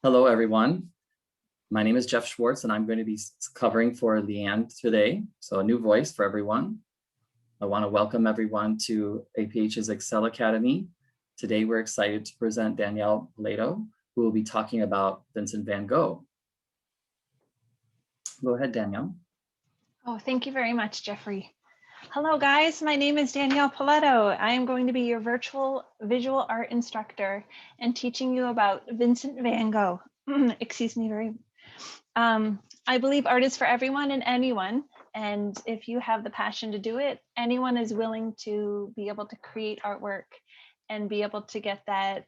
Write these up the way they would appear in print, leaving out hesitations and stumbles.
Hello, everyone. My name is Jeff Schwartz, and I'm going to be covering for Leanne today. So a new voice for everyone. I want to welcome everyone to APH's Excel Academy. Today, we're excited to present Danielle, Poletto, who will be talking about Vincent van Gogh. Go ahead, Danielle. Oh, thank you very much, Jeffrey. Hello, guys. My name is Danielle Poletto. I am going to be your virtual visual art instructor and teaching you about Vincent van Gogh. Excuse me, I believe art is for everyone and anyone. And if you have the passion to do it, anyone is willing to be able to create artwork and be able to get that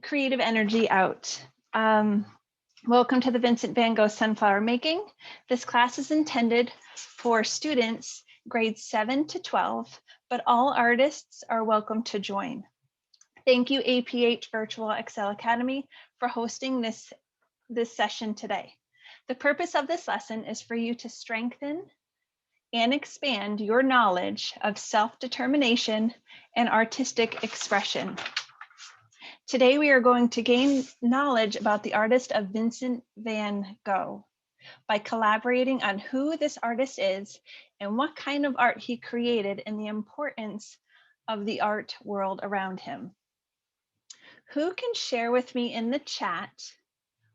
creative energy out. Welcome to the Vincent van Gogh Sunflower Making. This class is intended for students grades 7 to 12, but all artists are welcome to join. Thank you, APH Virtual Excel Academy, for hosting this session today. The purpose of this lesson is for you to strengthen and expand your knowledge of self-determination and artistic expression. Today, we are going to gain knowledge about the artist of Vincent van Gogh by collaborating on who this artist is and what kind of art he created and the importance of the art world around him. Who can share with me in the chat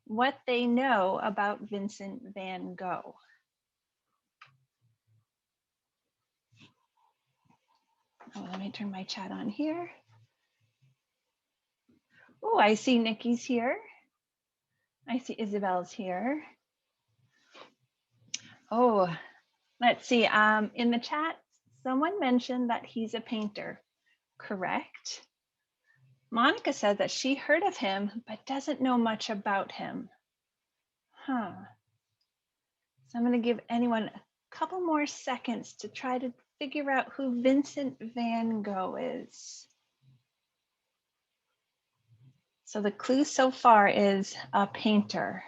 what they know about Vincent van Gogh? Oh, let me turn my chat on here. Oh, I see Nikki's here. I see Isabel's here. Oh, let's see. In the chat, someone mentioned that he's a painter. Correct. Monica said that she heard of him, but doesn't know much about him. So I'm going to give anyone a couple more seconds to try to figure out who Vincent van Gogh is. So the clue so far is a painter.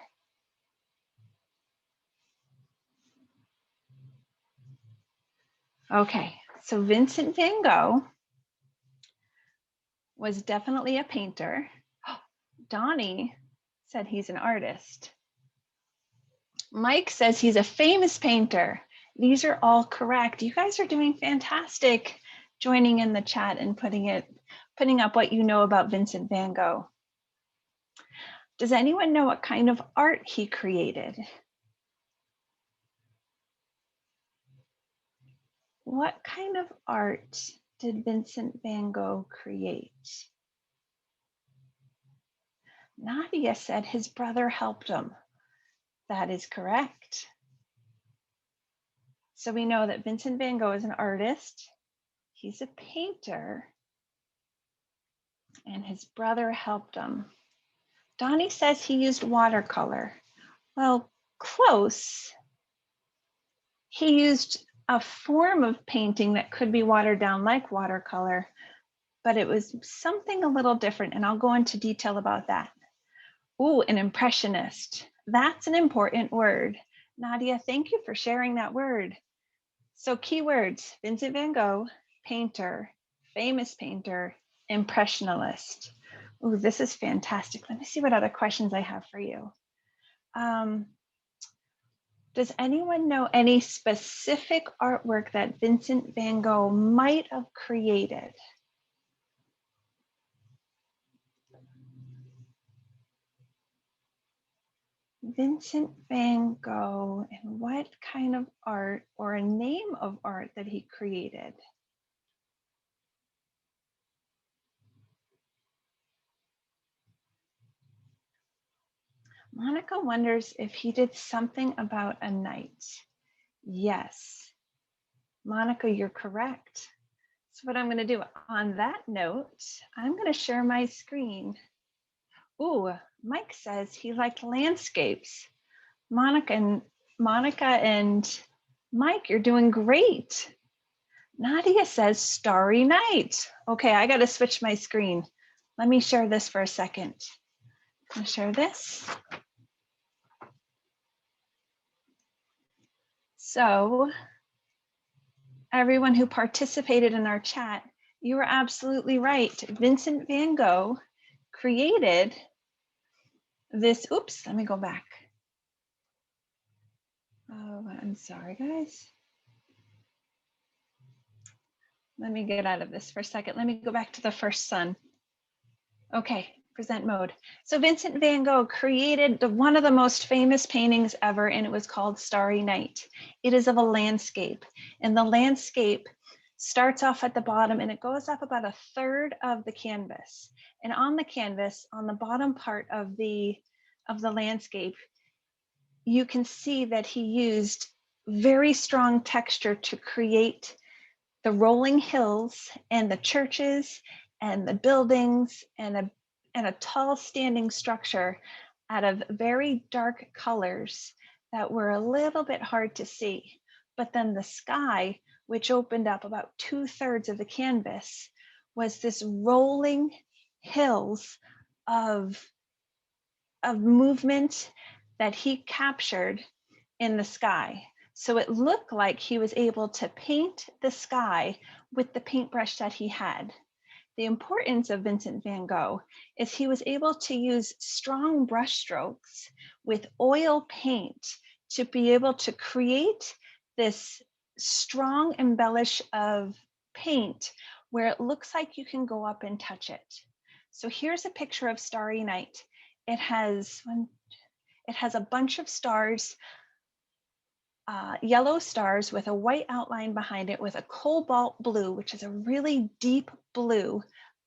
Okay, so Vincent van Gogh was definitely a painter. Donnie said he's an artist. Mike says he's a famous painter. These are all correct. You guys are doing fantastic joining in the chat and putting up what you know about Vincent van Gogh. Does anyone know what kind of art he created? What kind of art did Vincent van Gogh create? Nadia said his brother helped him. That is correct. So we know that Vincent van Gogh is an artist. He's a painter. And his brother helped him. Donnie says he used watercolor. Well, close. He used a form of painting that could be watered down like watercolor, but it was something a little different, and I'll go into detail about that. Ooh, an impressionist. That's an important word. Nadia, thank you for sharing that word. So keywords: Vincent van Gogh, painter, famous painter, impressionist. Ooh, this is fantastic. Let me see what other questions I have for you. Does anyone know any specific artwork that Vincent van Gogh might have created? Vincent van Gogh, and what kind of art or a name of art that he created? Monica wonders if he did something about a night. Yes. Monica, you're correct. So what I'm going to do on that note, I'm going to share my screen. Ooh, Mike says he liked landscapes. Monica and Mike, you're doing great. Nadia says Starry Night. Okay, I got to switch my screen. Let me share this for a second. I'll share this. So everyone who participated in our chat, You were absolutely right. Vincent van Gogh created this, oops, let me go back. Oh, I'm sorry, guys. Let me get out of this for a second. Let me go back to the first sun. Okay, present mode. So Vincent van Gogh created one of the most famous paintings ever, and it was called Starry Night. It is of a landscape, and the landscape starts off at the bottom and it goes up about a third of the canvas. And on the canvas, on the bottom part of the landscape, you can see that he used very strong texture to create the rolling hills and the churches and the buildings and a tall standing structure out of very dark colors that were a little bit hard to see. But then the sky, which opened up about 2/3 of the canvas, was this rolling hills of movement that he captured in the sky. So it looked like he was able to paint the sky with the paintbrush that he had. The importance of Vincent van Gogh is he was able to use strong brush strokes with oil paint to be able to create this strong embellish of paint where it looks like you can go up and touch it. So here's a picture of Starry Night. It has a bunch of stars, yellow stars with a white outline behind it with a cobalt blue, which is a really deep blue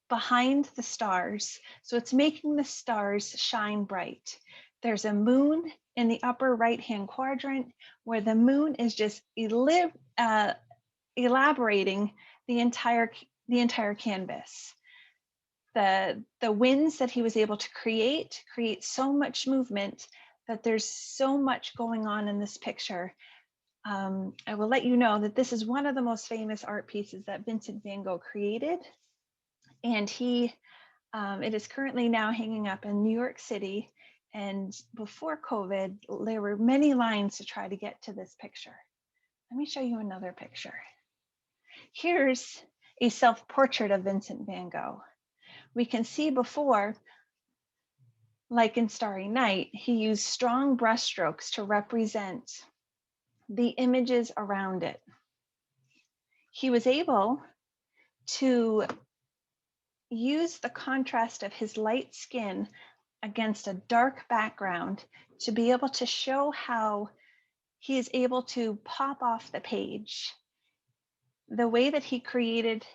behind the stars. So it's making the stars shine bright. There's a moon in the upper right-hand quadrant where the moon is just elaborating the entire canvas. The winds that he was able to create so much movement that there's so much going on in this picture. I will let you know that this is one of the most famous art pieces that Vincent van Gogh created. And it is currently now hanging up in New York City. And before COVID, there were many lines to try to get to this picture. Let me show you another picture. Here's a self-portrait of Vincent van Gogh. We can see before, like in Starry Night, he used strong brushstrokes to represent the images around it. He was able to use the contrast of his light skin against a dark background to be able to show how he is able to pop off the page. The way that he created,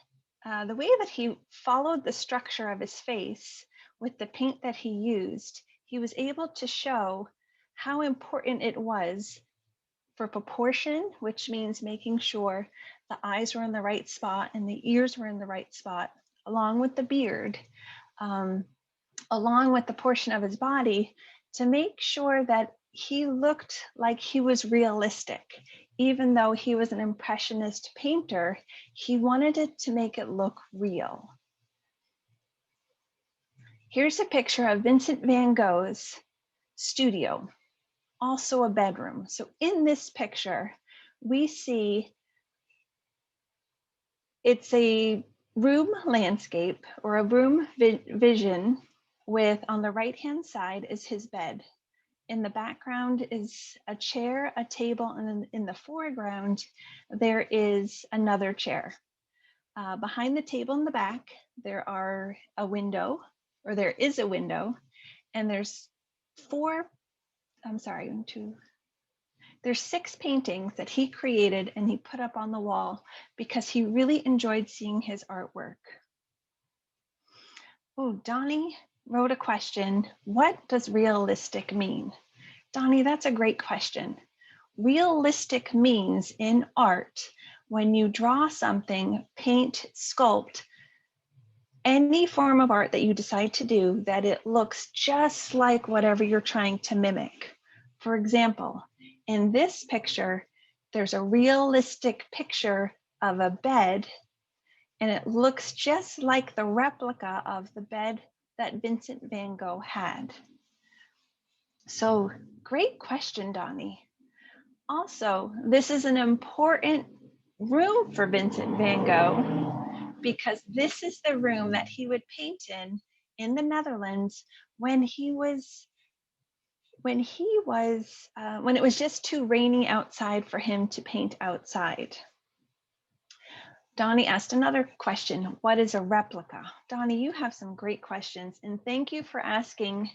the way that he followed the structure of his face with the paint that he used, he was able to show how important it was for proportion, which means making sure the eyes were in the right spot and the ears were in the right spot, along with the beard, along with the portion of his body, to make sure that he looked like he was realistic. Even though he was an impressionist painter, he wanted it to make it look real. Here's a picture of Vincent van Gogh's studio, also a bedroom. So in this picture, we see it's a room landscape or a room vision with, on the right-hand side is his bed. In the background is a chair, a table, and in the foreground, there is another chair. Behind the table in the back, there is a window, and there's there's 6 paintings that he created and he put up on the wall because he really enjoyed seeing his artwork. Oh, Donnie wrote a question. What does realistic mean? Donnie, that's a great question. Realistic means in art, when you draw something, paint, sculpt, any form of art that you decide to do, that it looks just like whatever you're trying to mimic. For example, in this picture, there's a realistic picture of a bed, and it looks just like the replica of the bed that Vincent van Gogh had. So, great question, Donnie. Also, this is an important room for Vincent van Gogh because this is the room that he would paint in the Netherlands when it was just too rainy outside for him to paint outside. Donnie asked another question. What is a replica? Donnie, you have some great questions, and thank you for asking.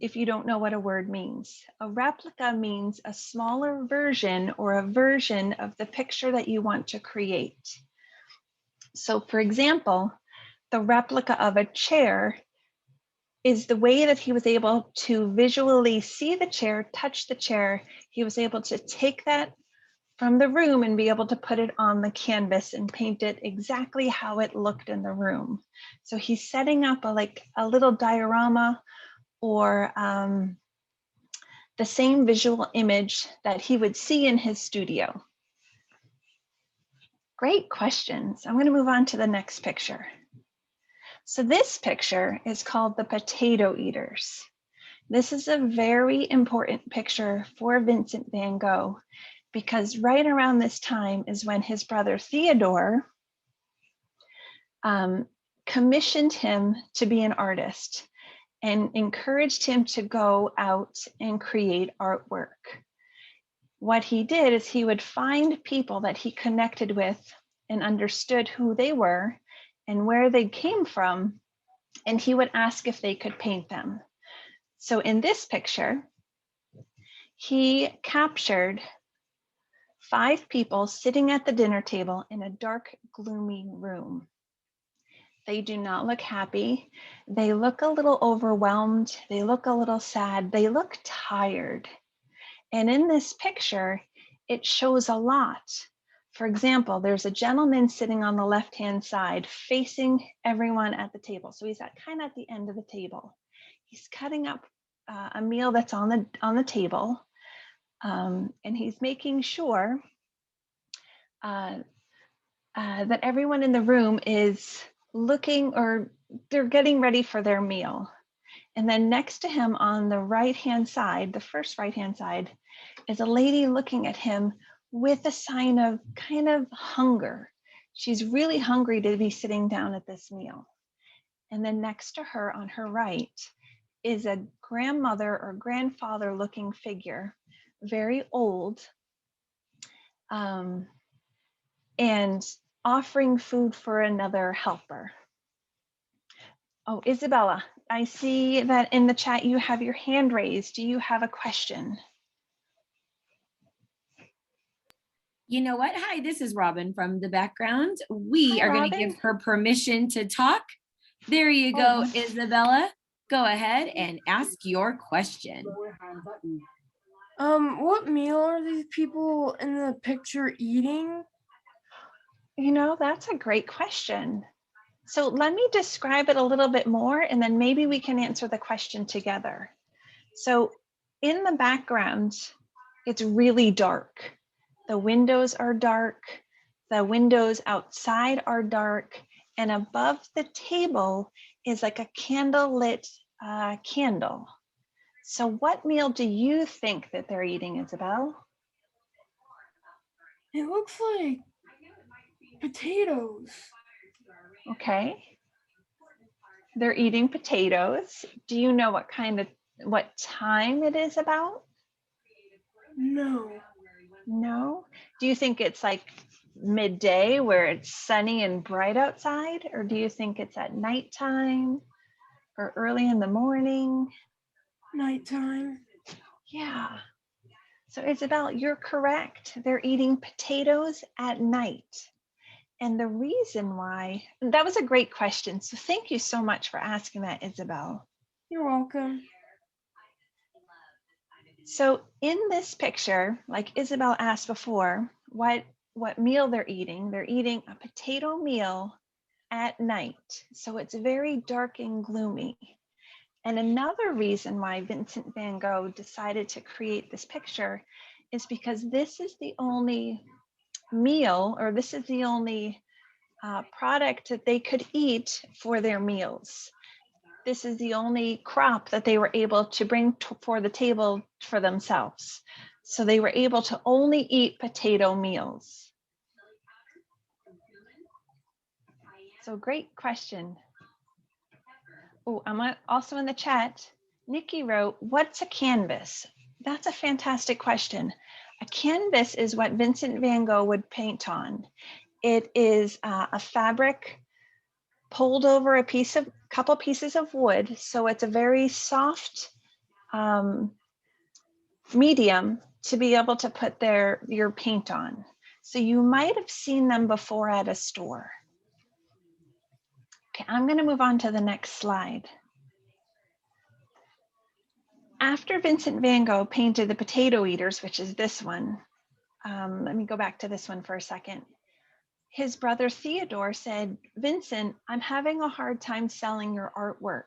If you don't know what a word means, a replica means a smaller version or a version of the picture that you want to create. So for example, the replica of a chair is the way that he was able to visually see the chair, touch the chair. He was able to take that from the room and be able to put it on the canvas and paint it exactly how it looked in the room. So he's setting up a little diorama or the same visual image that he would see in his studio. Great questions. I'm going to move on to the next picture. So this picture is called the Potato Eaters. This is a very important picture for Vincent van Gogh because right around this time is when his brother Theodore commissioned him to be an artist and encouraged him to go out and create artwork. What he did is he would find people that he connected with and understood who they were and where they came from, and he would ask if they could paint them. So in this picture, he captured 5 people sitting at the dinner table in a dark, gloomy room. They do not look happy. They look a little overwhelmed. They look a little sad. They look tired. And in this picture, it shows a lot. For example, there's a gentleman sitting on the left-hand side facing everyone at the table. So he's kind of at the end of the table. He's cutting up a meal that's on the table, and he's making sure that everyone in the room is looking, or they're getting ready for their meal. And then next to him on the right-hand side, the first right-hand side, is a lady looking at him with a sign of kind of hunger. She's really hungry to be sitting down at this meal. And then next to her on her right is a grandmother or grandfather looking figure, very old, and offering food for another helper. Oh, Isabella, I see that in the chat you have your hand raised. Do you have a question? You know what? Hi, this is Robin from the background. We Hi, are going to Robin. give her permission to talk. There you go, Isabella. Go ahead and ask your question. What meal are these people in the picture eating? You know, that's a great question. So let me describe it a little bit more, and then maybe we can answer the question together. So in the background, it's really dark. The windows are dark. The windows outside are dark. And above the table is like a candle-lit candle. So what meal do you think that they're eating, Isabel? It looks like potatoes. Okay. They're eating potatoes. Do you know what time it is about? No. No? Do you think it's like midday where it's sunny and bright outside? Or do you think it's at nighttime or early in the morning? Nighttime. Yeah. So Isabel, you're correct. They're eating potatoes at night. And the reason why, that was a great question. So thank you so much for asking that, Isabel. You're welcome. So in this picture, like Isabel asked before, what meal they're eating a potato meal at night. So it's very dark and gloomy. And another reason why Vincent van Gogh decided to create this picture is because this is the only meal, or this is the only product that they could eat for their meals. This is the only crop that they were able to bring for the table for themselves. So they were able to only eat potato meals. So great question. Oh, I'm also in the chat. Nikki wrote, what's a canvas? That's a fantastic question. A canvas is what Vincent van Gogh would paint on. It is a fabric pulled over a couple pieces of wood. So it's a very soft medium to be able to put your paint on. So you might have seen them before at a store. Okay, I'm going to move on to the next slide. After Vincent van Gogh painted the Potato Eaters, which is this one, let me go back to this one for a second. His brother Theodore said, Vincent, I'm having a hard time selling your artwork.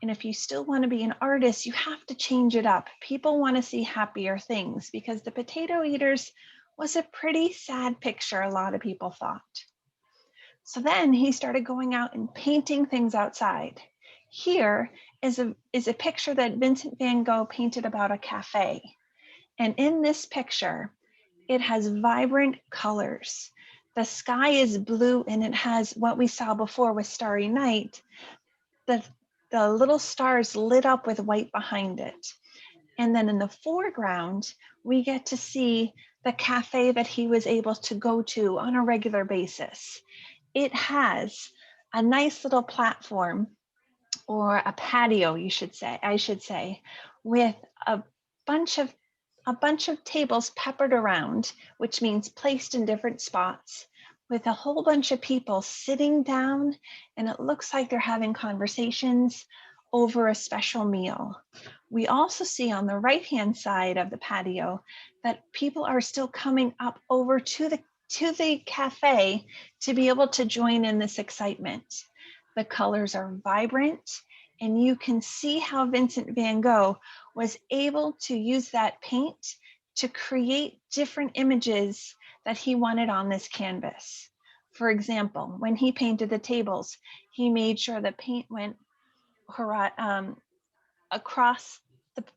And if you still want to be an artist, you have to change it up. People want to see happier things, because the Potato Eaters was a pretty sad picture, a lot of people thought. So then he started going out and painting things outside. Here is a picture that Vincent van Gogh painted about a cafe. And in this picture, it has vibrant colors. The sky is blue and it has what we saw before with Starry Night, the little stars lit up with white behind it. And then in the foreground, we get to see the cafe that he was able to go to on a regular basis. It has a nice little platform, or a patio, I should say, with a bunch of tables peppered around, which means placed in different spots, with a whole bunch of people sitting down, and it looks like they're having conversations over a special meal. We also see on the right-hand side of the patio that people are still coming up over to the cafe to be able to join in this excitement. The colors are vibrant, and you can see how Vincent van Gogh was able to use that paint to create different images that he wanted on this canvas. For example, when he painted the tables, he made sure the paint went across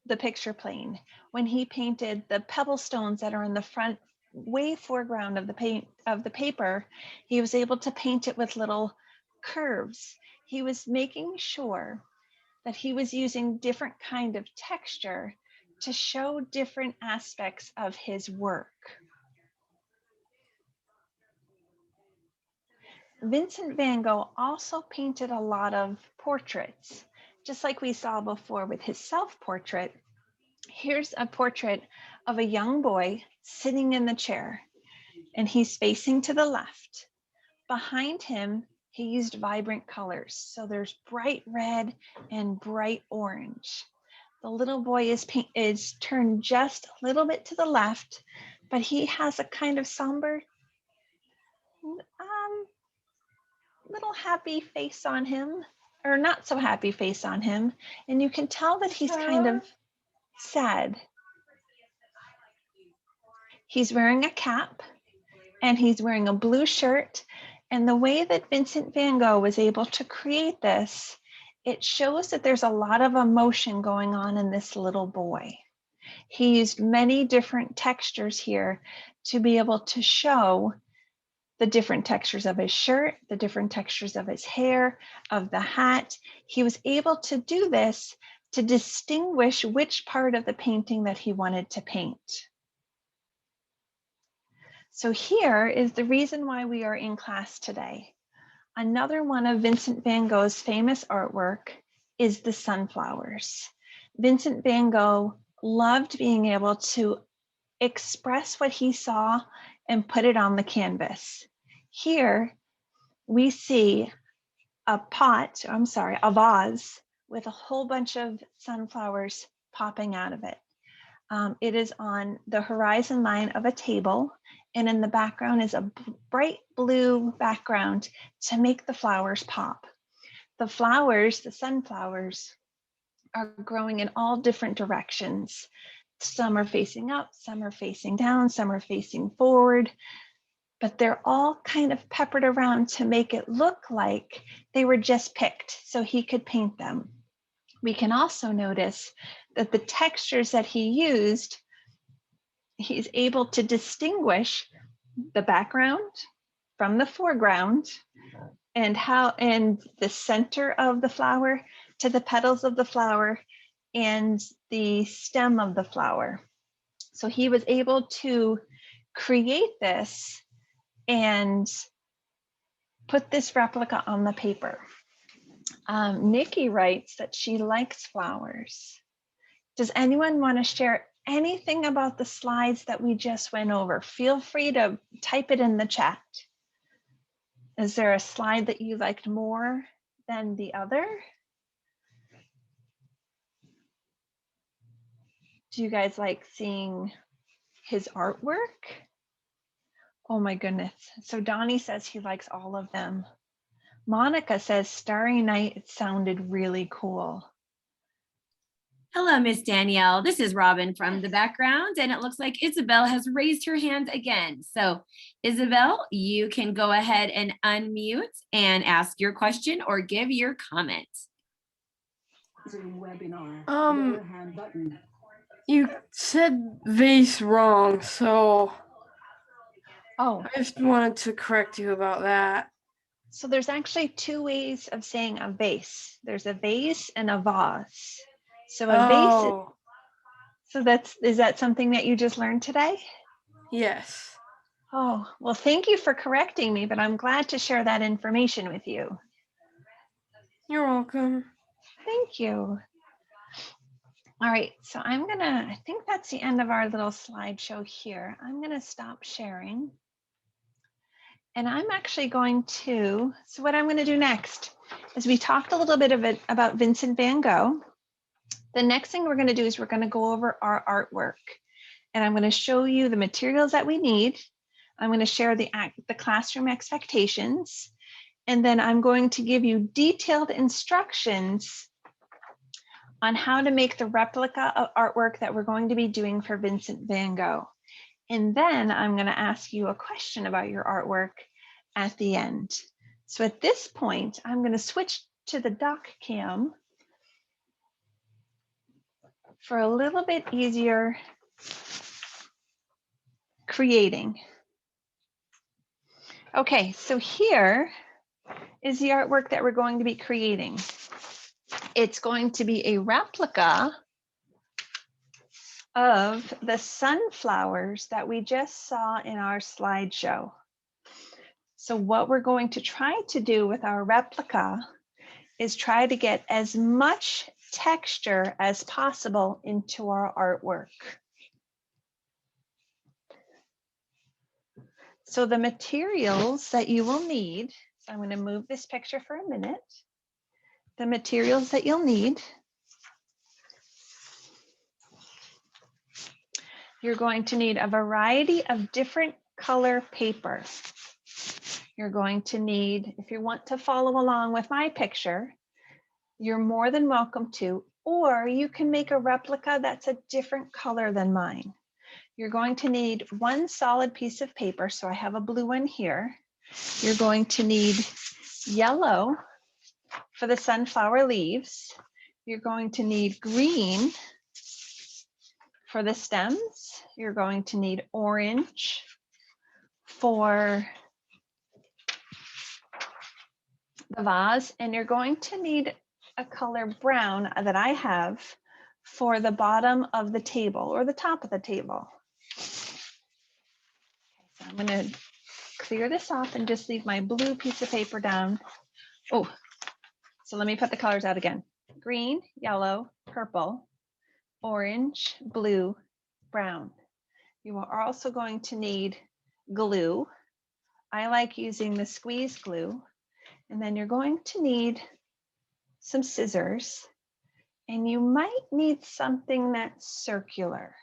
the picture plane. When he painted the pebble stones that are in the front way foreground of the paper, he was able to paint it with little curves. He was making sure that he was using different kind of texture to show different aspects of his work. Vincent van Gogh also painted a lot of portraits, just like we saw before with his self-portrait. Here's a portrait of a young boy sitting in the chair, and he's facing to the left. Behind him, he used vibrant colors. So there's bright red and bright orange. The little boy is turned just a little bit to the left, but he has a kind of somber, little happy face on him, or not so happy face on him. And you can tell that he's kind of sad. He's wearing a cap and he's wearing a blue shirt. And the way that Vincent van Gogh was able to create this, it shows that there's a lot of emotion going on in this little boy. He used many different textures here to be able to show the different textures of his shirt, the different textures of his hair, of the hat. He was able to do this to distinguish which part of the painting that he wanted to paint. So here is the reason why we are in class today. Another one of Vincent van Gogh's famous artwork is the sunflowers. Vincent van Gogh loved being able to express what he saw and put it on the canvas. Here we see a vase with a whole bunch of sunflowers popping out of it. It is on the horizon line of a table, and in the background is a bright blue background to make the flowers pop. The flowers, the sunflowers, are growing in all different directions. Some are facing up, some are facing down, some are facing forward, but they're all kind of peppered around to make it look like they were just picked so he could paint them. We can also notice that the textures that he used, he's able to distinguish the background from the foreground, and the center of the flower to the petals of the flower and the stem of the flower. So he was able to create this and put this replica on the paper. Nikki writes that she likes flowers. Does anyone want to share anything about the slides that we just went over? Feel free to type it in the chat. Is there a slide that you liked more than the other? Do you guys like seeing his artwork? Oh my goodness. So Donnie says he likes all of them. Monica says Starry Night, it sounded really cool. Hello, Miss Danielle. This is Robin from the background, and it looks like Isabel has raised her hand again. So Isabel, you can go ahead and unmute and ask your question or give your comment. You said vase wrong, so Oh, I just wanted to correct you about that. so there's actually two ways of saying a vase. There's a vase and a vase. So a vase, Oh, so is that something that you just learned today? yes. Oh, well, thank you for correcting me, but I'm glad to share that information with you. You're welcome. Thank you. All right, so I think that's the end of our little slideshow here. I'm gonna stop sharing. And I'm actually going to, so what I'm gonna do next is we talked a little bit about Vincent van Gogh. The next thing we're gonna do is we're gonna go over our artwork. And I'm gonna show you the materials that we need. I'm gonna share the classroom expectations. And then I'm going to give you detailed instructions on how to make the replica artwork that we're going to be doing for Vincent van Gogh. And then I'm going to ask you a question about your artwork at the end. So at this point, I'm going to switch to the doc cam for a little bit easier creating. Okay, so here is the artwork that we're going to be creating. It's going to be a replica of the sunflowers that we just saw in our slideshow. So what we're going to try to do with our replica is try to get as much texture as possible into our artwork. So the materials that you will need, so I'm going to move this picture for a minute. The materials that you'll need, you're going to need a variety of different color paper. You're going to need, if you want to follow along with my picture, you're more than welcome to, or you can make a replica that's a different color than mine. You're going to need one solid piece of paper. So I have a blue one here. You're going to need yellow for the sunflower leaves. You're going to need green for the stems. You're going to need orange for the vase, and you're going to need a color brown that I have for the bottom of the table or the top of the table. So I'm going to clear this off and just leave my blue piece of paper down. Oh, so let me put the colors out again. Green, yellow, purple, orange, blue, brown. You are also going to need glue. I like using the squeeze glue. And then you're going to need some scissors, and you might need something that's circular.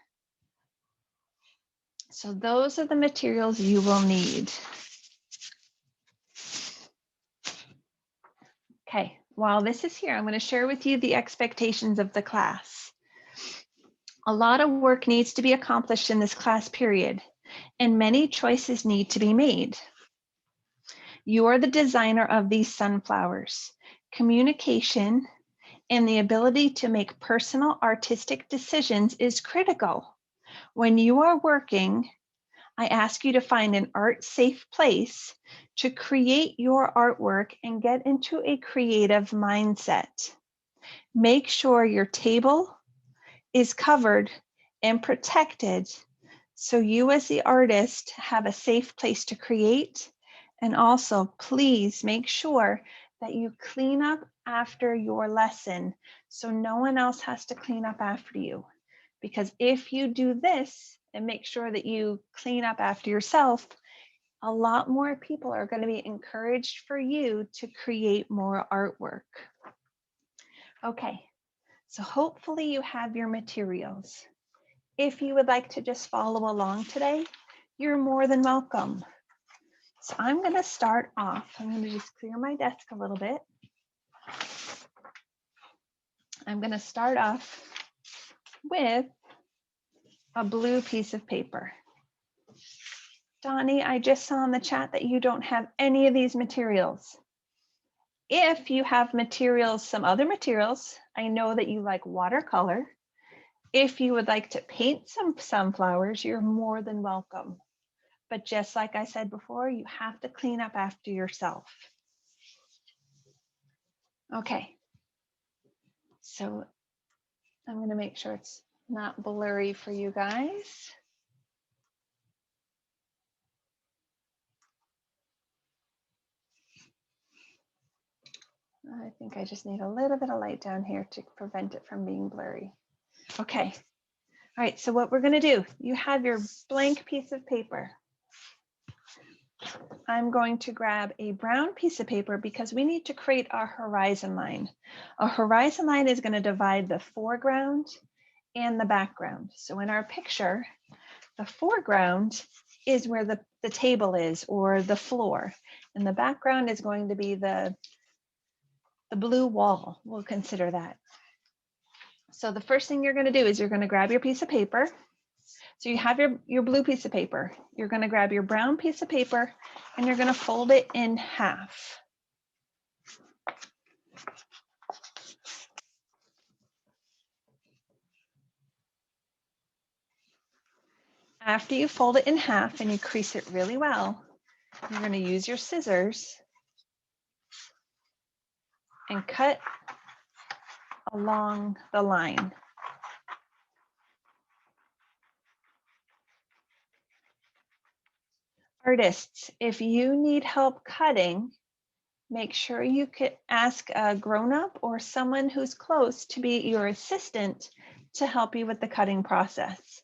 So those are the materials you will need. Okay, while this is here, I'm going to share with you the expectations of the class. A lot of work needs to be accomplished in this class period, and many choices need to be made. You are the designer of these sunflowers. Communication and the ability to make personal artistic decisions is critical. When you are working, I ask you to find an art safe place to create your artwork and get into a creative mindset. Make sure your table is covered and protected so you as the artist have a safe place to create. And also, please make sure that you clean up after your lesson so no one else has to clean up after you. Because if you do this and make sure that you clean up after yourself, a lot more people are going to be encouraged for you to create more artwork. Okay, so hopefully you have your materials. If you would like to just follow along today, you're more than welcome. So I'm going to start off. I'm going to just clear my desk a little bit. I'm going to start off with a blue piece of paper. Donnie, I just saw in the chat that you don't have any of these materials. If you have materials, some other materials, I know that you like watercolor. If you would like to paint some sunflowers, you're more than welcome. But just like I said before, you have to clean up after yourself. Okay. So I'm going to make sure it's not blurry for you guys. I think I just need a little bit of light down here to prevent it from being blurry. Okay. All right, so what we're going to do, you have your blank piece of paper. I'm going to grab a brown piece of paper because we need to create our horizon line. A horizon line is going to divide the foreground and the background. So in our picture, the foreground is where the table is or the floor, and the background is going to be the blue wall. We'll consider that. So the first thing you're going to do is you're going to grab your piece of paper. So you have your blue piece of paper. You're going to grab your brown piece of paper and you're going to fold it in half. After you fold it in half and you crease it really well, you're going to use your scissors and cut along the line. Artists, if you need help cutting, make sure you could ask a grown-up or someone who's close to be your assistant to help you with the cutting process.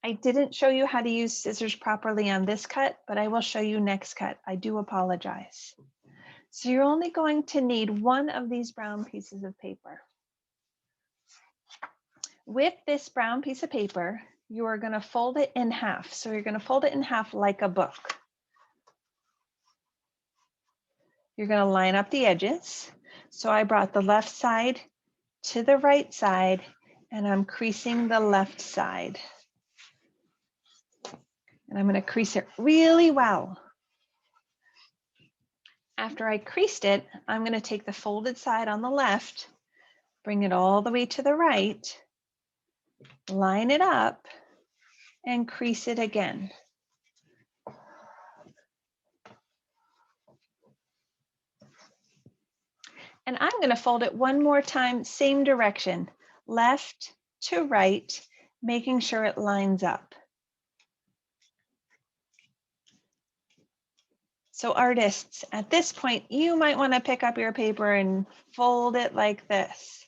I didn't show you how to use scissors properly on this cut, but I will show you next cut. I do apologize. So you're only going to need one of these brown pieces of paper. With this brown piece of paper, you are going to fold it in half. So you're going to fold it in half like a book. You're going to line up the edges. So I brought the left side to the right side, and I'm creasing the left side. And I'm going to crease it really well. After I creased it, I'm going to take the folded side on the left, bring it all the way to the right, line it up, and crease it again. And I'm going to fold it one more time, same direction, left to right, making sure it lines up. So artists, at this point, you might want to pick up your paper and fold it like this.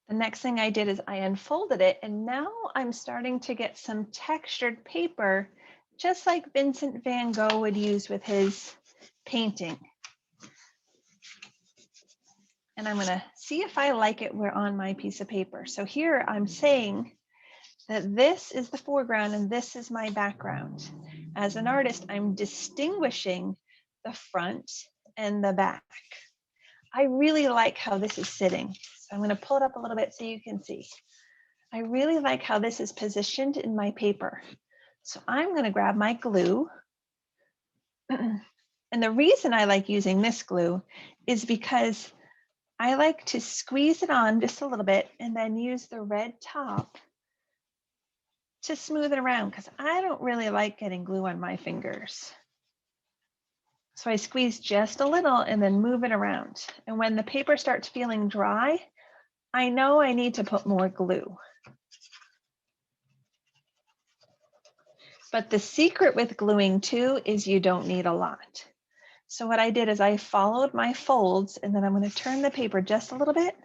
The next thing I did is I unfolded it, and now I'm starting to get some textured paper, just like Vincent van Gogh would use with his painting. And I'm going to see if I like it where on my piece of paper. So here I'm saying that this is the foreground and this is my background. As an artist, I'm distinguishing the front and the back. I really like how this is sitting. So I'm going to pull it up a little bit so you can see. I really like how this is positioned in my paper. So I'm going to grab my glue. And the reason I like using this glue is because I like to squeeze it on just a little bit and then use the red top to smooth it around because I don't really like getting glue on my fingers. So I squeeze just a little and then move it around. And when the paper starts feeling dry, I know I need to put more glue. But the secret with gluing too is you don't need a lot. So what I did is I followed my folds and then I'm going to turn the paper just a little bit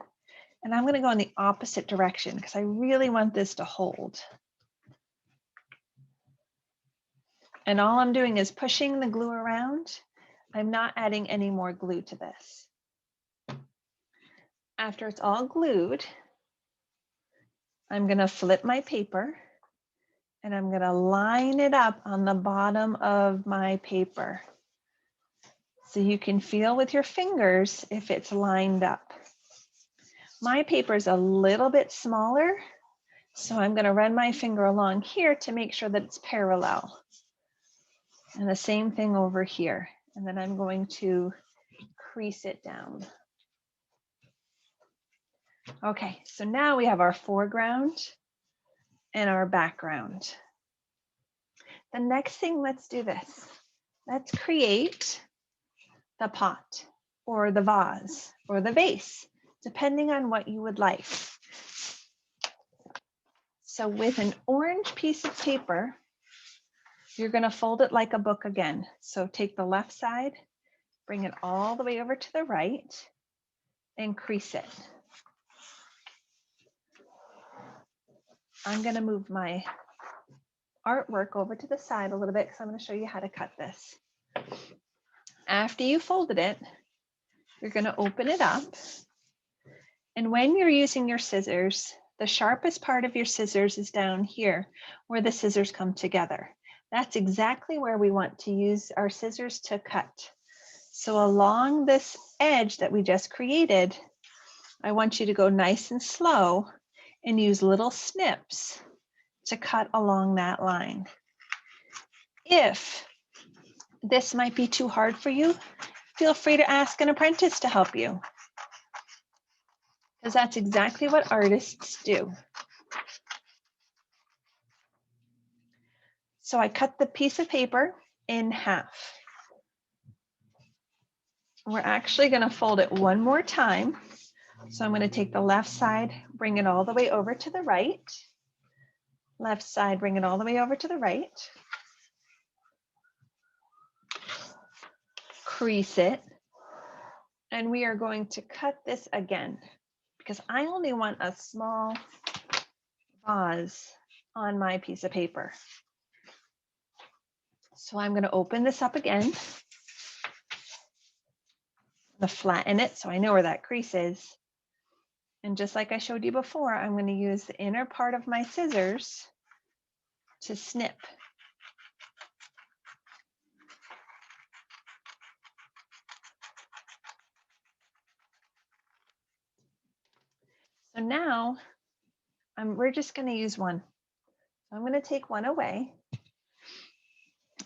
and I'm going to go in the opposite direction because I really want this to hold. And all I'm doing is pushing the glue around. I'm not adding any more glue to this. After it's all glued, I'm going to flip my paper and I'm going to line it up on the bottom of my paper. So you can feel with your fingers if it's lined up. My paper is a little bit smaller, so I'm going to run my finger along here to make sure that it's parallel. And the same thing over here. And then I'm going to crease it down. Okay, so now we have our foreground and our background. The next thing, let's do this. Let's create the pot or the vase or the vase, depending on what you would like. So with an orange piece of paper, you're going to fold it like a book again. So take the left side, bring it all the way over to the right, and crease it. I'm going to move my artwork over to the side a little bit because I'm going to show you how to cut this. After you folded it, you're going to open it up. And when you're using your scissors, the sharpest part of your scissors is down here where the scissors come together. That's exactly where we want to use our scissors to cut. So along this edge that we just created, I want you to go nice and slow and use little snips to cut along that line. If this might be too hard for you, feel free to ask an apprentice to help you, because that's exactly what artists do. So I cut the piece of paper in half. We're actually going to fold it one more time. So I'm going to take the left side, bring it all the way over to the right. Left side, bring it all the way over to the right. Crease it. And we are going to cut this again because I only want a small vase on my piece of paper. So I'm going to open this up again. To flatten it so I know where that crease is. And just like I showed you before, I'm going to use the inner part of my scissors to snip. So now we're just going to use one. So I'm going to take one away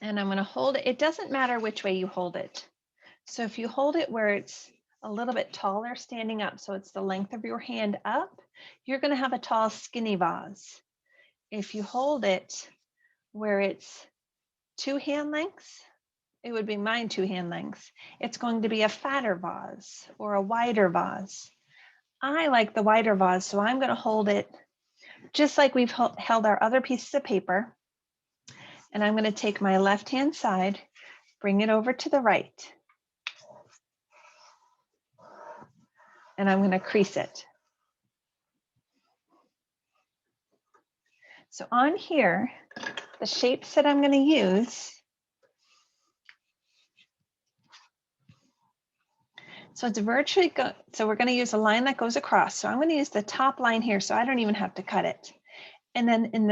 and I'm going to hold it. It doesn't matter which way you hold it. So if you hold it where it's a little bit taller standing up, so it's the length of your hand up, you're going to have a tall, skinny vase. If you hold it where it's 2 hand lengths, it would be mine 2 hand lengths. It's going to be a fatter vase or a wider vase. I like the wider vase, so I'm going to hold it just like we've held our other pieces of paper. And I'm going to take my left hand side, bring it over to the right. And I'm going to crease it. So on here, the shapes that I'm going to use, so it's virtually, so we're going to use a line that goes across. So I'm going to use the top line here so I don't even have to cut it. And then in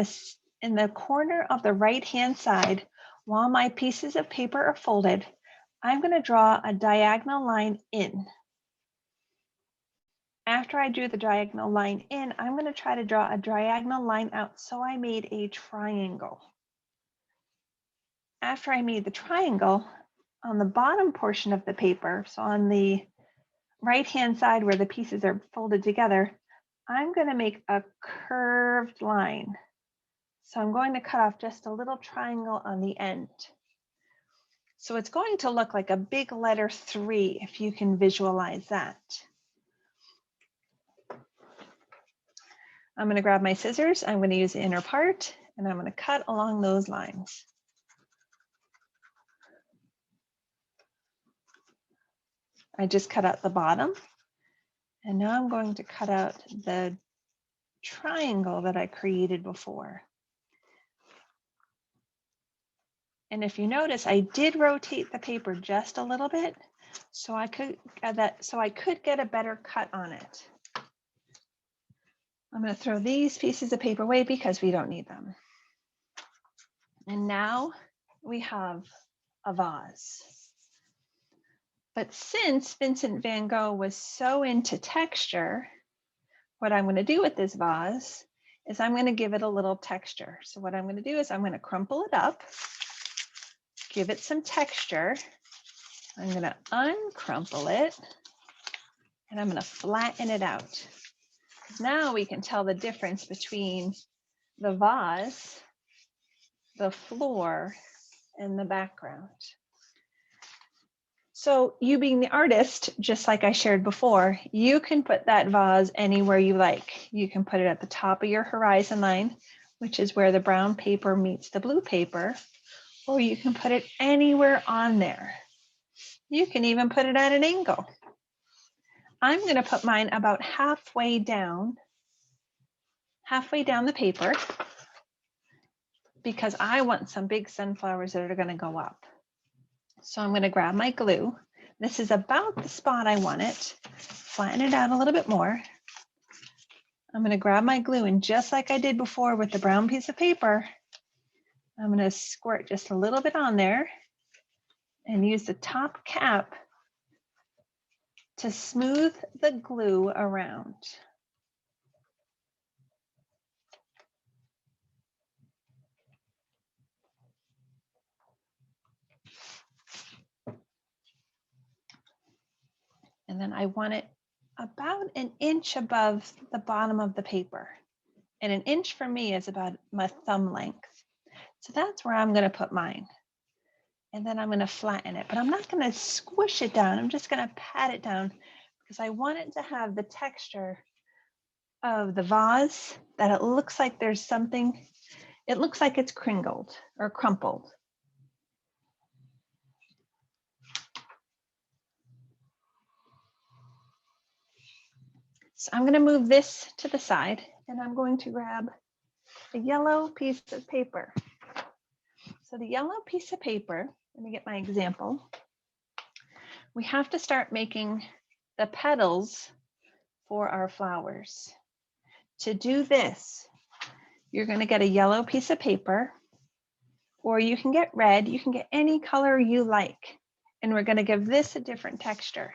the corner of the right hand side, while my pieces of paper are folded, I'm going to draw a diagonal line in. After I drew the diagonal line in, I'm going to try to draw a diagonal line out. So I made a triangle. After I made the triangle, on the bottom portion of the paper, so on the right-hand side where the pieces are folded together, I'm going to make a curved line. So I'm going to cut off just a little triangle on the end. So it's going to look like a big letter 3 if you can visualize that. I'm going to grab my scissors. I'm going to use the inner part and I'm going to cut along those lines. I just cut out the bottom and now I'm going to cut out the triangle that I created before. And if you notice, I did rotate the paper just a little bit so I could get a better cut on it. I'm going to throw these pieces of paper away because we don't need them. And now we have a vase. But since Vincent van Gogh was so into texture, what I'm going to do with this vase is I'm going to give it a little texture. So what I'm going to do is I'm going to crumple it up, give it some texture. I'm going to uncrumple it and I'm going to flatten it out. Now we can tell the difference between the vase, the floor, and the background. So you being the artist, just like I shared before, you can put that vase anywhere you like. You can put it at the top of your horizon line, which is where the brown paper meets the blue paper, or you can put it anywhere on there. You can even put it at an angle. I'm going to put mine about halfway down the paper because I want some big sunflowers that are going to go up. So I'm going to grab my glue. This is about the spot I want it. Flatten it out a little bit more. I'm going to grab my glue and just like I did before with the brown piece of paper, I'm going to squirt just a little bit on there and use the top cap to smooth the glue around. And then I want it about an inch above the bottom of the paper. And an inch for me is about my thumb length. So that's where I'm going to put mine. And then I'm going to flatten it, but I'm not going to squish it down. I'm just going to pat it down because I want it to have the texture of the vase, that it looks like there's something, it looks like it's crinkled or crumpled. So I'm going to move this to the side and I'm going to grab a yellow piece of paper. So the yellow piece of paper, let me get my example. We have to start making the petals for our flowers. To do this, you're going to get a yellow piece of paper, or you can get red, you can get any color you like. And we're going to give this a different texture.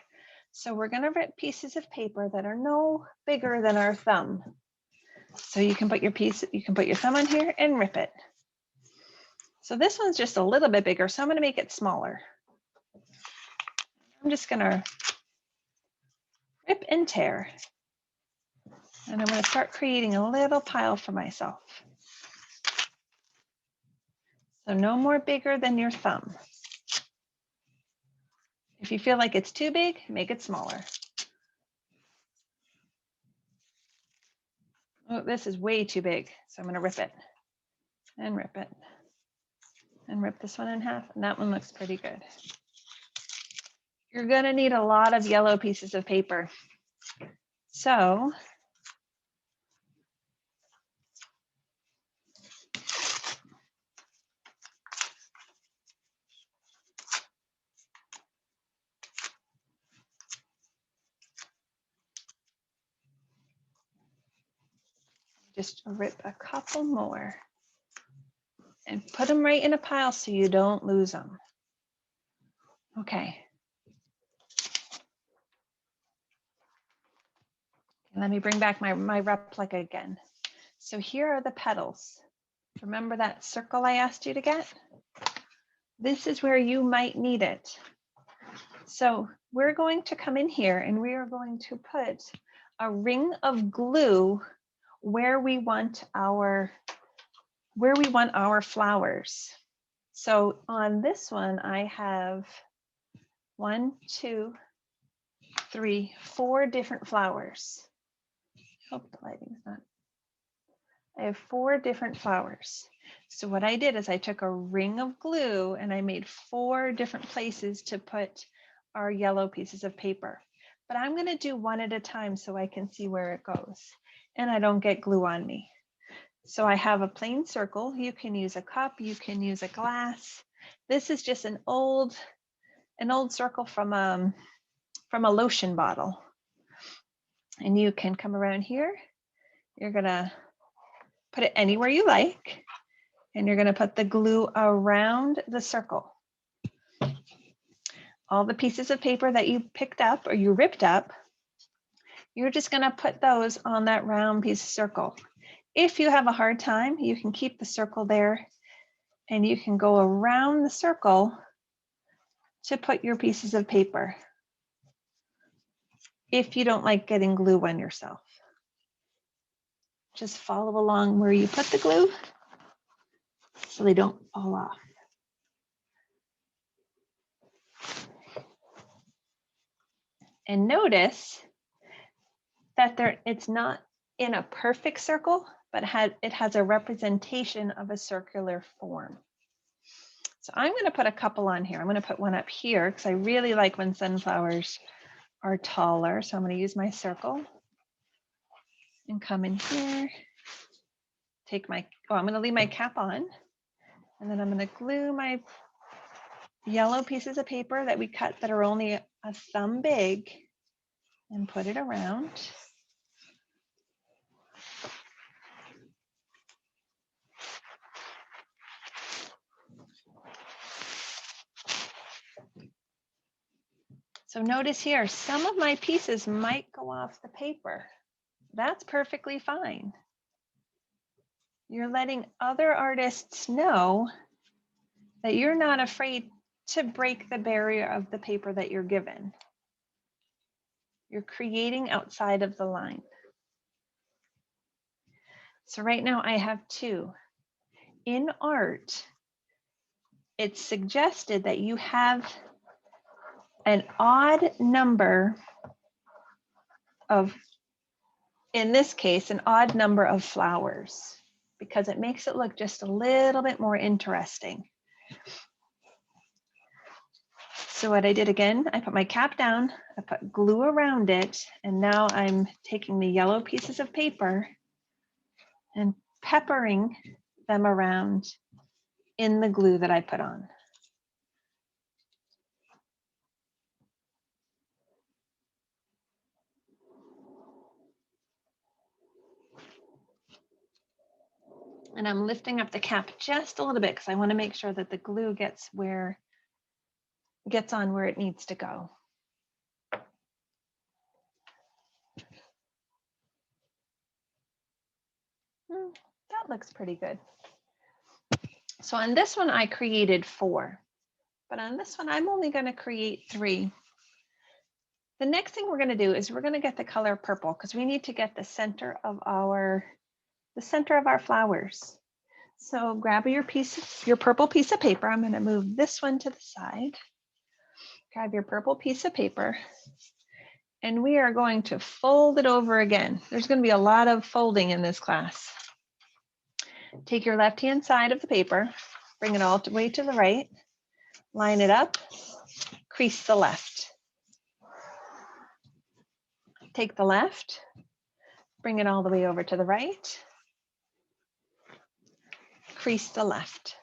So we're going to rip pieces of paper that are no bigger than our thumb. So you can put your thumb on here and rip it. So this one's just a little bit bigger, so I'm going to make it smaller. I'm just going to rip and tear. And I'm going to start creating a little pile for myself. So no more bigger than your thumb. If you feel like it's too big, make it smaller. Oh, this is way too big, so I'm going to rip it and rip it and rip this one in half, and that one looks pretty good. You're going to need a lot of yellow pieces of paper. So just rip a couple more and put them right in a pile so you don't lose them. Okay. And let me bring back my replica again. So here are the petals. Remember that circle I asked you to get? This is where you might need it. So we're going to come in here and we are going to put a ring of glue where we want our flowers. So on this one, I have 1, 2, 3, 4 different flowers. Hope the lighting's not. I have 4 different flowers. So what I did is I took a ring of glue and I made 4 different places to put our yellow pieces of paper. But I'm going to do one at a time so I can see where it goes and I don't get glue on me. So I have a plain circle. You can use a cup, you can use a glass. This is just an old circle from a lotion bottle. And you can come around here. You're gonna put it anywhere you like. And you're gonna put the glue around the circle. All the pieces of paper that you picked up or you ripped up, you're just gonna put those on that round piece of circle. If you have a hard time, you can keep the circle there and you can go around the circle to put your pieces of paper if you don't like getting glue on yourself. Just follow along where you put the glue so they don't fall off. And notice that it's not in a perfect circle, but it has a representation of a circular form. So I'm going to put a couple on here. I'm going to put one up here because I really like when sunflowers are taller. So I'm going to use my circle and come in here. I'm going to leave my cap on. And then I'm going to glue my yellow pieces of paper that we cut that are only a thumb big and put it around. So notice here, some of my pieces might go off the paper. That's perfectly fine. You're letting other artists know that you're not afraid to break the barrier of the paper that you're given. You're creating outside of the line. So right now I have 2. In art, it's suggested that you have an odd number of, in this case, an odd number of flowers, because it makes it look just a little bit more interesting. So what I did again, I put my cap down, I put glue around it, and now I'm taking the yellow pieces of paper and peppering them around in the glue that I put on. And I'm lifting up the cap just a little bit because I want to make sure that the glue gets on where it needs to go. That looks pretty good. So on this one, I created 4, but on this one, I'm only going to create 3. The next thing we're going to do is we're going to get the color purple because we need to get the center of our flowers. So grab your purple piece of paper. I'm going to move this one to the side. Grab your purple piece of paper and we are going to fold it over again. There's going to be a lot of folding in this class. Take your left-hand side of the paper, bring it all the way to the right, line it up, crease the left. Take the left, bring it all the way over to the right, crease the left.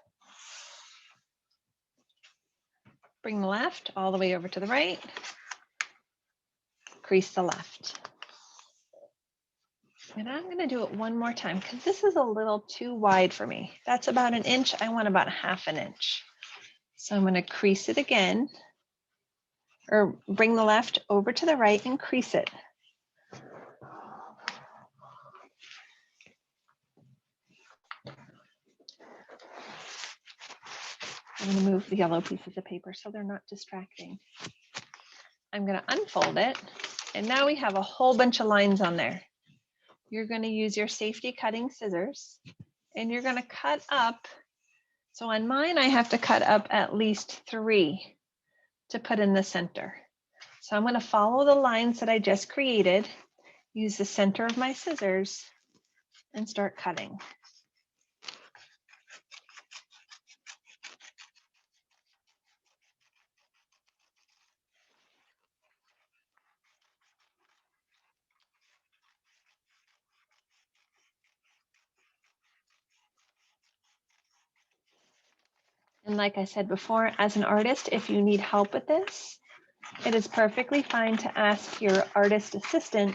Bring the left all the way over to the right, crease the left. And I'm going to do it one more time because this is a little too wide for me. That's about 1 inch. I want about 1/2 inch. So I'm going to crease it again, or bring the left over to the right and crease it. I'm going to move the yellow pieces of paper so they're not distracting. I'm going to unfold it. And now we have a whole bunch of lines on there. You're going to use your safety cutting scissors and you're going to cut up. So on mine, I have to cut up at least 3 to put in the center. So I'm going to follow the lines that I just created, use the center of my scissors and start cutting. And like I said before, as an artist, if you need help with this, it is perfectly fine to ask your artist assistant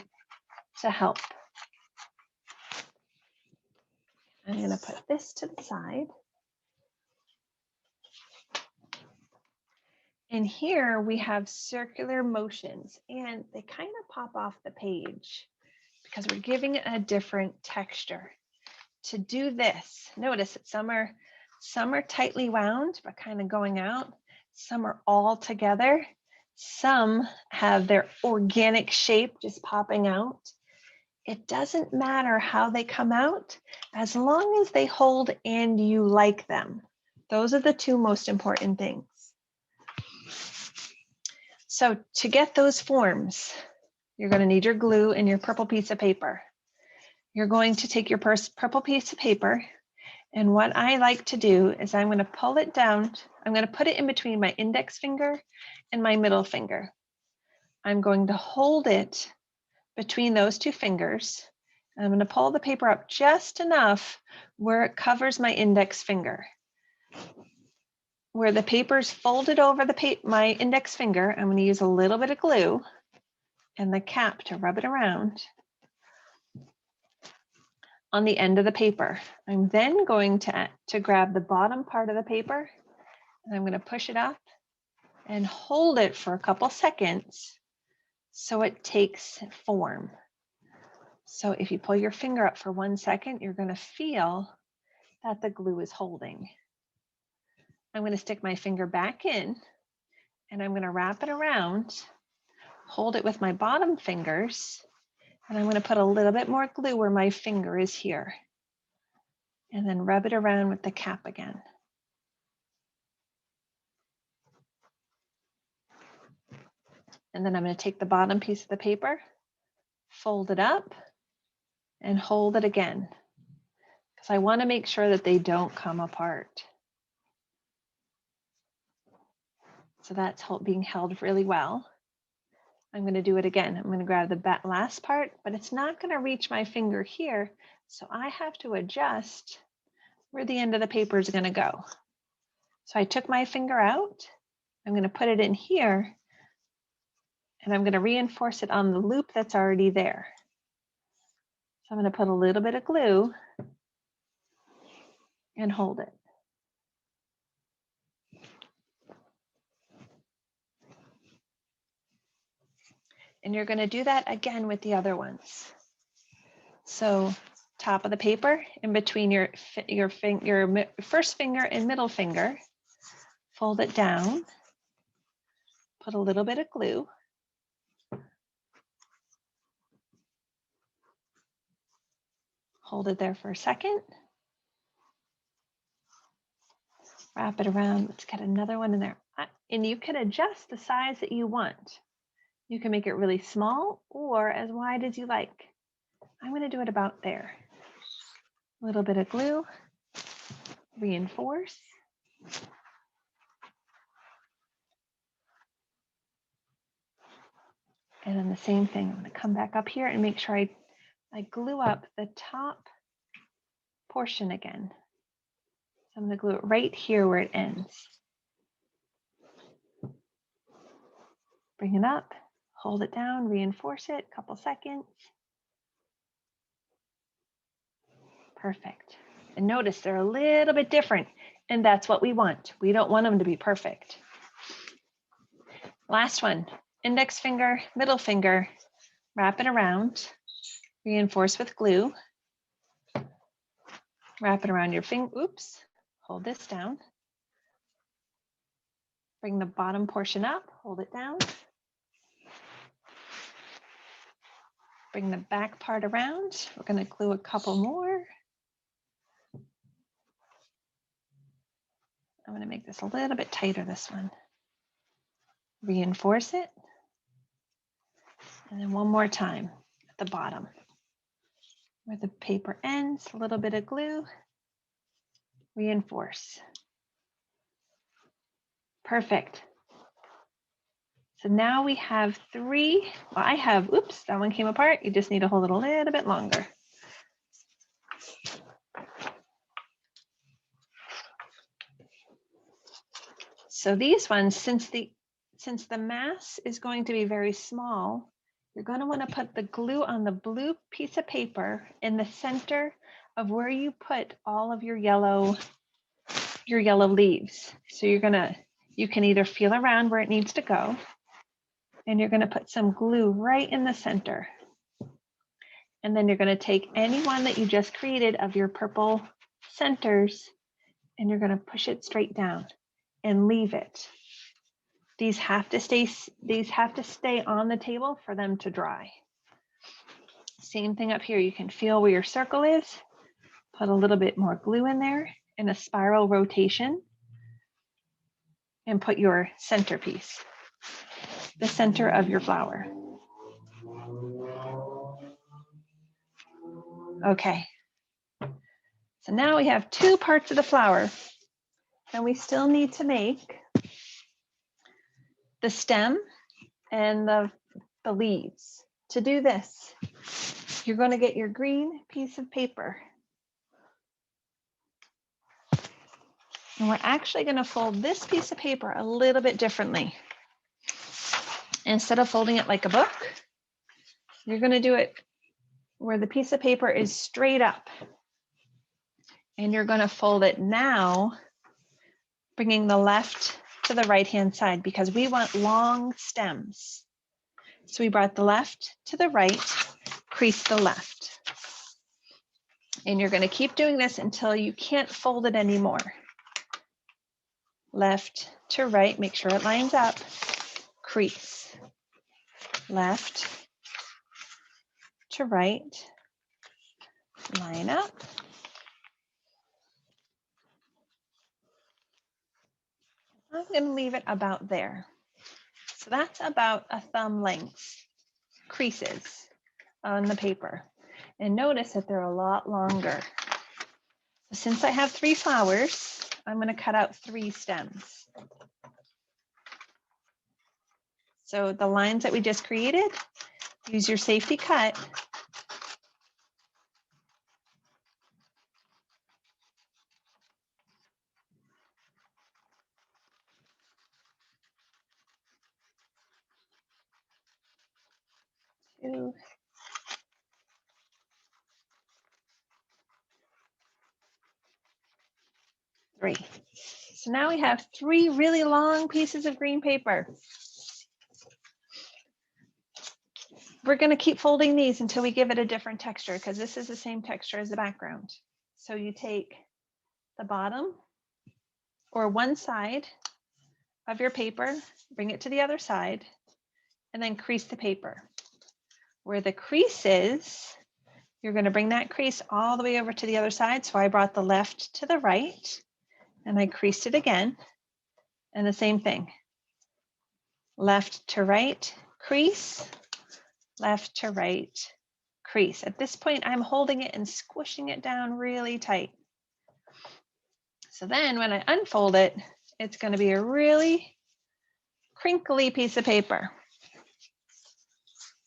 to help. I'm going to put this to the side. And here we have circular motions and they kind of pop off the page because we're giving it a different texture. To do this, notice that some are tightly wound, but kind of going out. Some are all together. Some have their organic shape just popping out. It doesn't matter how they come out, as long as they hold and you like them. Those are the 2 most important things. So to get those forms, you're going to need your glue and your purple piece of paper. You're going to take your purple piece of paper, and what I like to do is I'm going to pull it down. I'm going to put it in between my index finger and my middle finger. I'm going to hold it between those 2 fingers. I'm going to pull the paper up just enough where it covers my index finger. Where the paper's folded over my index finger, I'm going to use a little bit of glue and the cap to rub it around on the end of the paper. I'm then going to grab the bottom part of the paper and I'm going to push it up and hold it for a couple seconds so it takes form. So if you pull your finger up for 1 second, you're going to feel that the glue is holding. I'm going to stick my finger back in and I'm going to wrap it around, hold it with my bottom fingers, and I'm going to put a little bit more glue where my finger is here. And then rub it around with the cap again. And then I'm going to take the bottom piece of the paper, fold it up, and hold it again. Because I want to make sure that they don't come apart. So that's being held really well. I'm going to do it again. I'm going to grab the last part, but it's not going to reach my finger here. So I have to adjust where the end of the paper is going to go. So I took my finger out. I'm going to put it in here. And I'm going to reinforce it on the loop that's already there. So I'm going to put a little bit of glue and hold it. And you're going to do that again with the other ones. So top of the paper, in between your first finger and middle finger, fold it down, put a little bit of glue, hold it there for a second, wrap it around. Let's get another one in there. And you can adjust the size that you want. You can make it really small or as wide as you like. I'm going to do it about there. A little bit of glue, reinforce. And then the same thing, I'm going to come back up here and make sure I glue up the top portion again. So I'm going to glue it right here where it ends. Bring it up, hold it down, reinforce it, a couple seconds. Perfect. And notice they're a little bit different, and that's what we want. We don't want them to be perfect. Last one, index finger, middle finger, wrap it around, reinforce with glue. Wrap it around your finger, oops, hold this down. Bring the bottom portion up, hold it down. Bring the back part around. We're going to glue a couple more. I'm going to make this a little bit tighter, this one. Reinforce it. And then one more time at the bottom where the paper ends, a little bit of glue. Reinforce. Perfect. So now we have 3. Well, I have, oops, that one came apart. You just need to hold it a little bit longer. So these ones, since the mass is going to be very small, you're going to want to put the glue on the blue piece of paper in the center of where you put all of your yellow leaves. So you can either feel around where it needs to go, and you're going to put some glue right in the center. And then you're going to take any one that you just created of your purple centers, and you're going to push it straight down and leave it. These have to stay on the table for them to dry. Same thing up here. You can feel where your circle is. Put a little bit more glue in there in a spiral rotation and put your centerpiece, the center of your flower. Okay. So now we have 2 parts of the flower, and we still need to make the stem and the leaves. To do this, you're going to get your green piece of paper. And we're actually going to fold this piece of paper a little bit differently. Instead of folding it like a book, you're going to do it where the piece of paper is straight up. And you're going to fold it now, bringing the left to the right-hand side because we want long stems. So we brought the left to the right, crease the left. And you're going to keep doing this until you can't fold it anymore. Left to right, make sure it lines up, crease. Left to right, line up. I'm going to leave it about there. So that's about a thumb length creases on the paper. And notice that they're a lot longer. So since I have 3 flowers, I'm going to cut out 3 stems. So the lines that we just created, use your safety cut. Two, 3. So now we have 3 really long pieces of green paper. We're going to keep folding these until we give it a different texture because this is the same texture as the background. So you take the bottom or one side of your paper, bring it to the other side, and then crease the paper. Where the crease is, you're going to bring that crease all the way over to the other side. So I brought the left to the right and I creased it again. And the same thing. Left to right, crease, left to right, crease. At this point, I'm holding it and squishing it down really tight. So then when I unfold it, it's going to be a really crinkly piece of paper.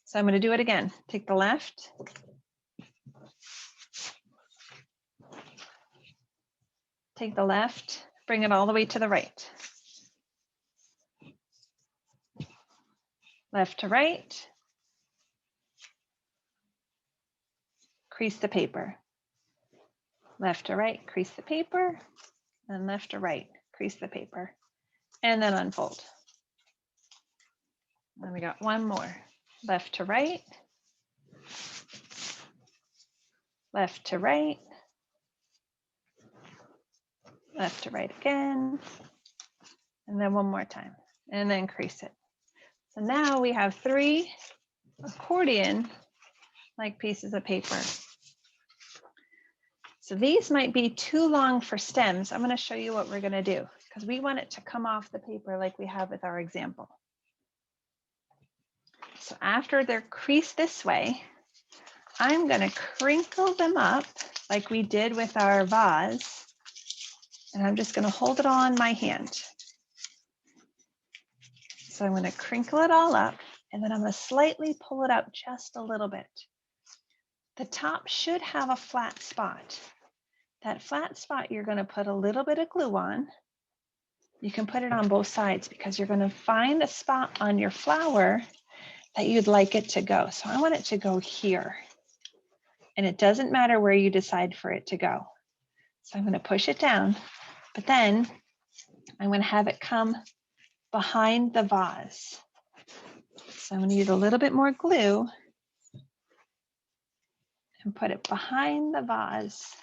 So I'm going to do it again. Take the left. Take the left, bring it all the way to the right. Left to right. Crease the paper. Left to right, crease the paper. Then left to right, crease the paper. And then unfold. Then we got one more. Left to right. Left to right. Left to right again. And then one more time. And then crease it. So now we have 3 accordion like pieces of paper. So these might be too long for stems. I'm going to show you what we're going to do because we want it to come off the paper like we have with our example. So after they're creased this way, I'm going to crinkle them up like we did with our vase. And I'm just going to hold it all in my hand. So I'm going to crinkle it all up and then I'm going to slightly pull it out just a little bit. The top should have a flat spot. That flat spot, you're going to put a little bit of glue on. You can put it on both sides because you're going to find a spot on your flower that you'd like it to go. So I want it to go here. And it doesn't matter where you decide for it to go. So I'm going to push it down, but then I'm going to have it come behind the vase. So I'm going to use a little bit more glue and put it behind the vase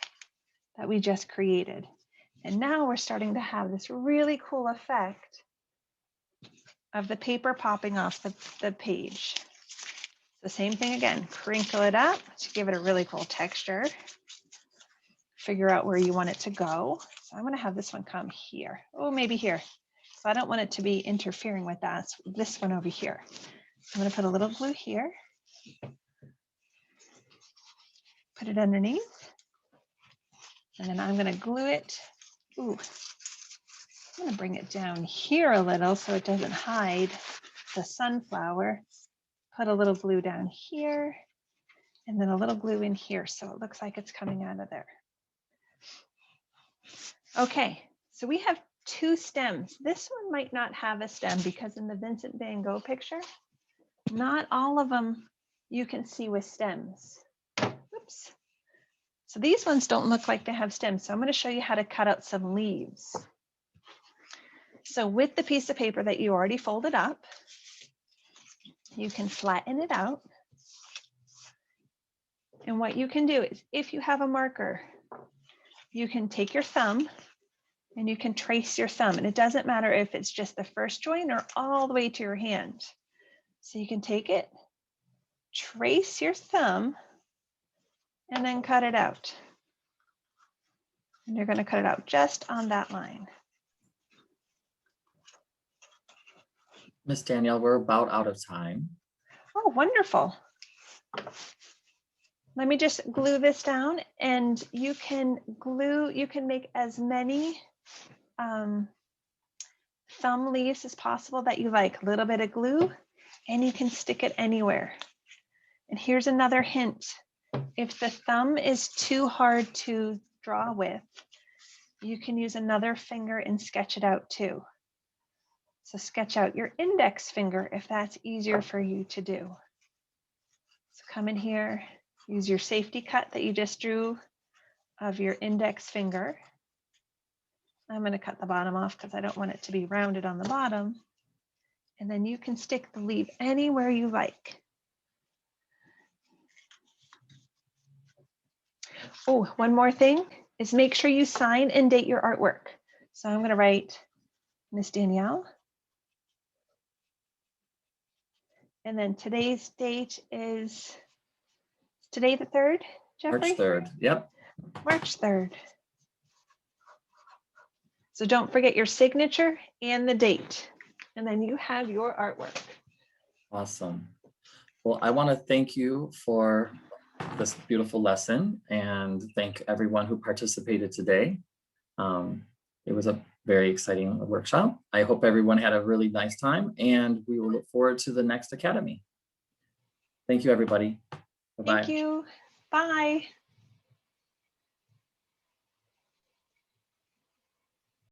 that we just created. And now we're starting to have this really cool effect of the paper popping off the page. The same thing again, crinkle it up to give it a really cool texture. Figure out where you want it to go. So I'm going to have this one come here. Oh, maybe here. So I don't want it to be interfering with that. So this one over here. I'm going to put a little glue here. Put it underneath. And then I'm going to glue it. Ooh, I'm going to bring it down here a little so it doesn't hide the sunflower. Put a little glue down here and then a little glue in here so it looks like it's coming out of there. Okay, so we have two stems. This one might not have a stem because in the Vincent van Gogh picture, not all of them you can see with stems. Oops. So these ones don't look like they have stems. So I'm going to show you how to cut out some leaves. So with the piece of paper that you already folded up, you can flatten it out. And what you can do is if you have a marker, you can take your thumb and you can trace your thumb. And it doesn't matter if it's just the first joint or all the way to your hand. So you can take it, trace your thumb, and then cut it out. And you're going to cut it out just on that line. Miss Danielle, we're about out of time. Oh, wonderful. Let me just glue this down and you can make as many thumb leaves as possible that you like. A little bit of glue and you can stick it anywhere. And here's another hint. If the thumb is too hard to draw with, you can use another finger and sketch it out too. So sketch out your index finger if that's easier for you to do. So come in here, use your safety cut that you just drew of your index finger. I'm going to cut the bottom off because I don't want it to be rounded on the bottom. And then you can stick the leaf anywhere you like. Oh, one more thing is make sure you sign and date your artwork. So I'm going to write Miss Danielle. And then today's date is today the 3rd, Jeffrey? March 3rd, yep. March 3rd. So don't forget your signature and the date. And then you have your artwork. Awesome. Well, I want to thank you for this beautiful lesson and thank everyone who participated today. It was a very exciting workshop. I hope everyone had a really nice time and we will look forward to the next Academy. Thank you, everybody. Bye-bye. Thank you. Bye.